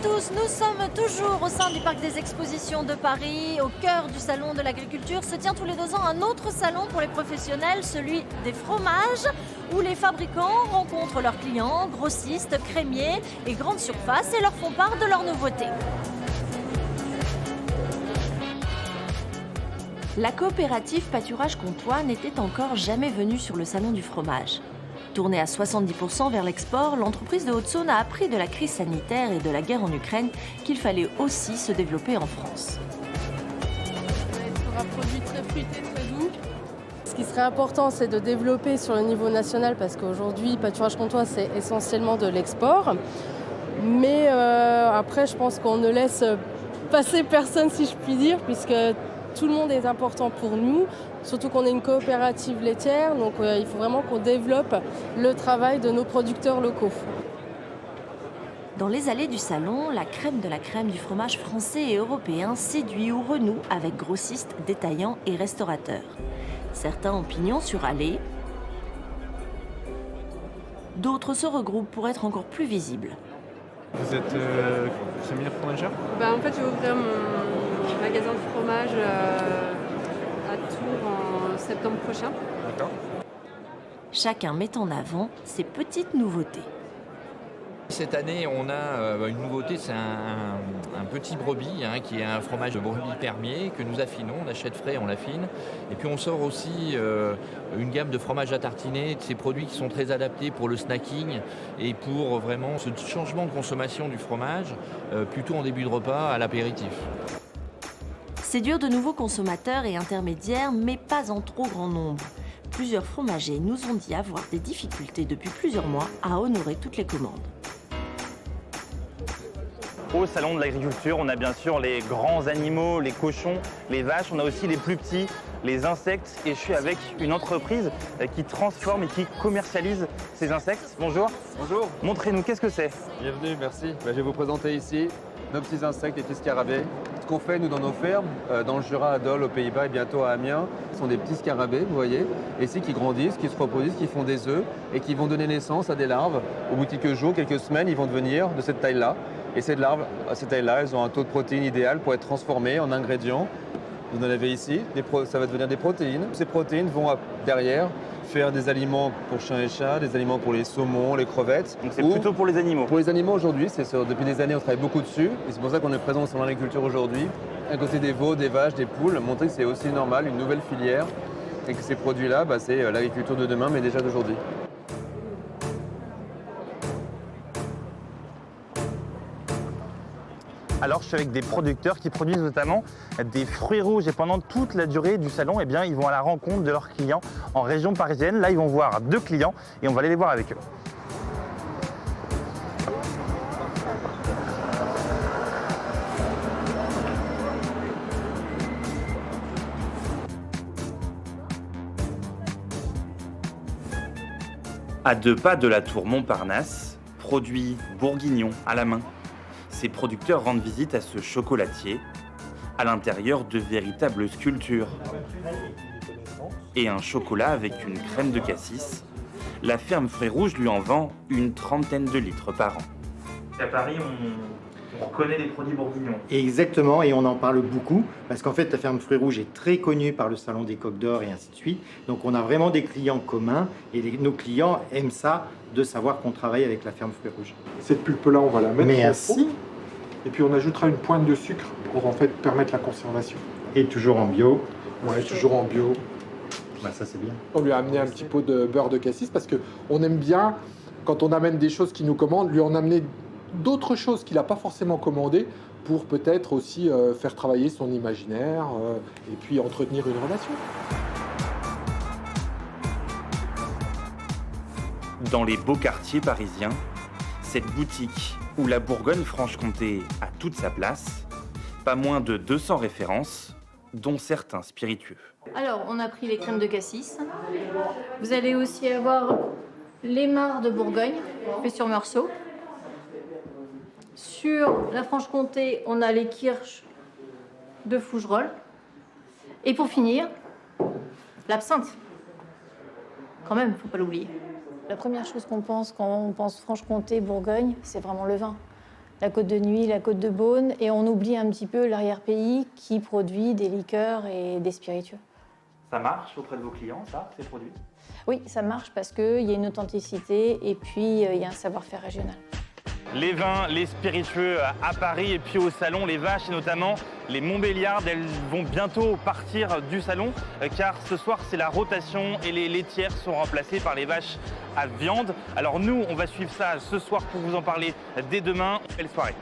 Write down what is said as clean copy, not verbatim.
tous, nous sommes toujours au sein du Parc des Expositions de Paris. Au cœur du Salon de l'Agriculture se tient tous les 2 ans un autre salon pour les professionnels, celui des fromages, où les fabricants rencontrent leurs clients, grossistes, crémiers et grandes surfaces et leur font part de leurs nouveautés. La coopérative Pâturage Comtois n'était encore jamais venue sur le Salon du fromage. Tournée à 70% vers l'export, l'entreprise de Haute-Saône a appris de la crise sanitaire et de la guerre en Ukraine qu'il fallait aussi se développer en France. Ça être un produit très fruité, très doux. Ce qui serait important, c'est de développer sur le niveau national parce qu'aujourd'hui, Pâturage Comtois, c'est essentiellement de l'export. Mais après, je pense qu'on ne laisse passer personne, si je puis dire, puisque tout le monde est important pour nous, surtout qu'on est une coopérative laitière, donc il faut vraiment qu'on développe le travail de nos producteurs locaux. Dans les allées du salon, la crème de la crème du fromage français et européen séduit ou renoue avec grossistes, détaillants et restaurateurs. Certains ont pignon sur allée, d'autres se regroupent pour être encore plus visibles. Vous êtes crémière fromagère ? En fait, je vais ouvrir mon magasin de fromage à Tours en septembre prochain. D'accord. Chacun met en avant ses petites nouveautés. Cette année, on a une nouveauté, c'est un petit brebis, qui est un fromage de brebis fermier que nous affinons, on achète frais, on l'affine. Et puis on sort aussi une gamme de fromages à tartiner, de ces produits qui sont très adaptés pour le snacking et pour vraiment ce changement de consommation du fromage, plutôt en début de repas à l'apéritif. Séduire de nouveaux consommateurs et intermédiaires, mais pas en trop grand nombre. Plusieurs fromagers nous ont dit avoir des difficultés depuis plusieurs mois à honorer toutes les commandes. Au salon de l'agriculture, on a bien sûr les grands animaux, les cochons, les vaches, on a aussi les plus petits, les insectes. Et je suis avec une entreprise qui transforme et qui commercialise ces insectes. Bonjour. Bonjour. Montrez-nous, qu'est-ce que c'est ? Bienvenue, merci. Je vais vous présenter ici nos petits insectes, les petits scarabées. Ce qu'on fait, nous, dans nos fermes, dans le Jura, à Dole, aux Pays-Bas et bientôt à Amiens, ce sont des petits scarabées, vous voyez, ici qui grandissent, qui se reproduisent, qui font des œufs et qui vont donner naissance à des larves. Au bout de quelques jours, quelques semaines, ils vont devenir de cette taille-là. Et ces larves, à cette taille-là, elles ont un taux de protéines idéal pour être transformées en ingrédients. Vous en avez ici, ça va devenir des protéines. Ces protéines vont derrière faire des aliments pour chiens et chats, des aliments pour les saumons, les crevettes. Donc c'est plutôt pour les animaux. Pour les animaux aujourd'hui, depuis des années on travaille beaucoup dessus. Et c'est pour ça qu'on est présent sur l'agriculture aujourd'hui. À côté des veaux, des vaches, des poules, montrer que c'est aussi normal, une nouvelle filière. Et que ces produits-là, c'est l'agriculture de demain, mais déjà d'aujourd'hui. Alors je suis avec des producteurs qui produisent notamment des fruits rouges et pendant toute la durée du salon, ils vont à la rencontre de leurs clients en région parisienne. Là, ils vont voir 2 clients et on va aller les voir avec eux. À 2 pas de la tour Montparnasse, produits bourguignons à la main. Ces producteurs rendent visite à ce chocolatier, à l'intérieur de véritables sculptures. Et un chocolat avec une crème de cassis. La ferme Fruits Rouges lui en vend une 30aine de litres par an. À Paris, on reconnaît les produits bourguignons. Exactement, et on en parle beaucoup, parce qu'en fait, la ferme Fruits Rouges est très connue par le Salon des Coqs d'Or et ainsi de suite. Donc on a vraiment des clients communs, et nos clients aiment ça, de savoir qu'on travaille avec la ferme Fruits Rouges. Cette pulpe-là, on va la mettre au four. Merci. Et puis on ajoutera une pointe de sucre pour en fait permettre la conservation. Et toujours en bio. Ouais, toujours en bio. Ça c'est bien. On lui a amené un petit pot de beurre de cassis parce qu'on aime bien, quand on amène des choses qu'il nous commande, lui en amener d'autres choses qu'il n'a pas forcément commandées pour peut-être aussi faire travailler son imaginaire et puis entretenir une relation. Dans les beaux quartiers parisiens, cette boutique où la Bourgogne-Franche-Comté a toute sa place, pas moins de 200 références, dont certains spiritueux. Alors, on a pris les crèmes de cassis. Vous allez aussi avoir les mares de Bourgogne, fait sur Meursault. Sur la Franche-Comté, on a les kirsch de Fougerolles. Et pour finir, l'absinthe. Quand même, faut pas l'oublier. La première chose qu'on pense quand on pense Franche-Comté, Bourgogne, c'est vraiment le vin. la Côte de Nuit, la Côte de Beaune, et on oublie un petit peu l'arrière-pays qui produit des liqueurs et des spiritueux. Ça marche auprès de vos clients, ça, ces produits? Oui, ça marche parce qu'il y a une authenticité et puis il y a un savoir-faire régional. Les vins, les spiritueux à Paris et puis au salon, les vaches et notamment les Montbéliardes, elles vont bientôt partir du salon car ce soir c'est la rotation et les laitières sont remplacées par les vaches à viande. Alors nous, on va suivre ça ce soir pour vous en parler dès demain. Belle soirée.